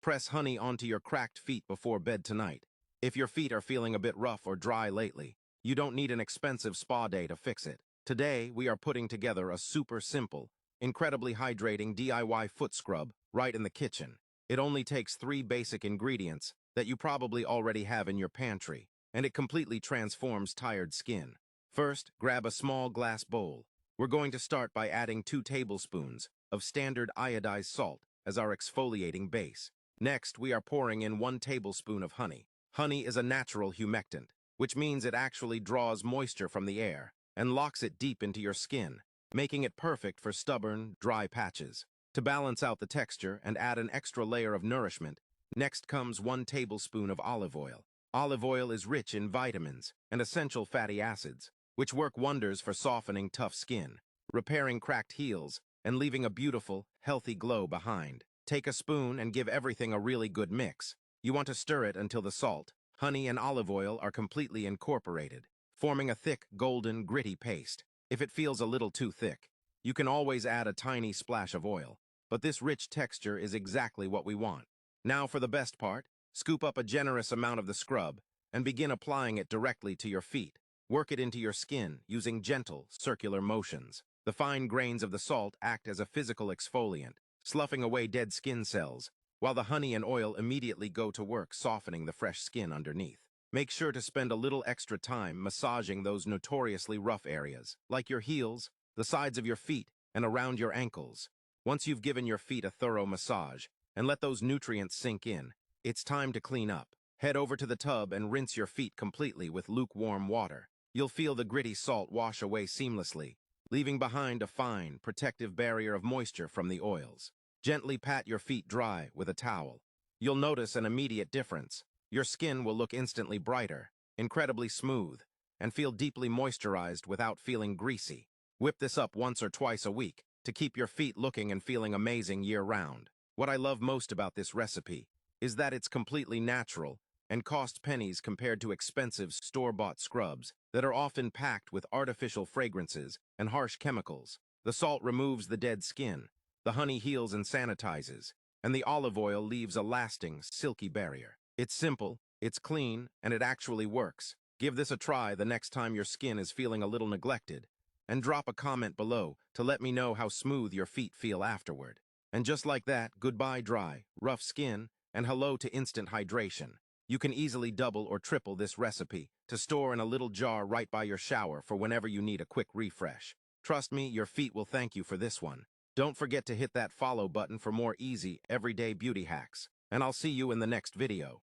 Press honey onto your cracked feet before bed tonight. If your feet are feeling a bit rough or dry lately, you don't need an expensive spa day to fix it. Today, we are putting together a super simple, incredibly hydrating DIY foot scrub right in the kitchen. It only takes 3 basic ingredients that you probably already have in your pantry, and it completely transforms tired skin. First, grab a small glass bowl. We're going to start by adding 2 tablespoons of standard iodized salt as our exfoliating base. Next, we are pouring in 1 tablespoon of honey. Honey is a natural humectant, which means it actually draws moisture from the air and locks it deep into your skin, making it perfect for stubborn, dry patches. To balance out the texture and add an extra layer of nourishment, next comes 1 tablespoon of olive oil. Olive oil is rich in vitamins and essential fatty acids, which work wonders for softening tough skin, repairing cracked heels, and leaving a beautiful, healthy glow behind. Take a spoon and give everything a really good mix. You want to stir it until the salt, honey, and olive oil are completely incorporated, forming a thick, golden, gritty paste. If it feels a little too thick, you can always add a tiny splash of oil, but this rich texture is exactly what we want. Now for the best part, scoop up a generous amount of the scrub and begin applying it directly to your feet. Work it into your skin using gentle, circular motions. The fine grains of the salt act as a physical exfoliant, sloughing away dead skin cells, while the honey and oil immediately go to work softening the fresh skin underneath. Make sure to spend a little extra time massaging those notoriously rough areas, like your heels, the sides of your feet, and around your ankles. Once you've given your feet a thorough massage and let those nutrients sink in, it's time to clean up. Head over to the tub and rinse your feet completely with lukewarm water. You'll feel the gritty salt wash away seamlessly, leaving behind a fine, protective barrier of moisture from the oils. Gently pat your feet dry with a towel. You'll notice an immediate difference. Your skin will look instantly brighter, incredibly smooth, and feel deeply moisturized without feeling greasy. Whip this up once or twice a week to keep your feet looking and feeling amazing year-round. What I love most about this recipe is that it's completely natural and costs pennies compared to expensive store-bought scrubs that are often packed with artificial fragrances and harsh chemicals. The salt removes the dead skin, the honey heals and sanitizes, and the olive oil leaves a lasting, silky barrier. It's simple, it's clean, and it actually works. Give this a try the next time your skin is feeling a little neglected, and drop a comment below to let me know how smooth your feet feel afterward. And just like that, goodbye dry, rough skin, and hello to instant hydration. You can easily double or triple this recipe to store in a little jar right by your shower for whenever you need a quick refresh. Trust me, your feet will thank you for this one. Don't forget to hit that follow button for more easy, everyday beauty hacks, and I'll see you in the next video.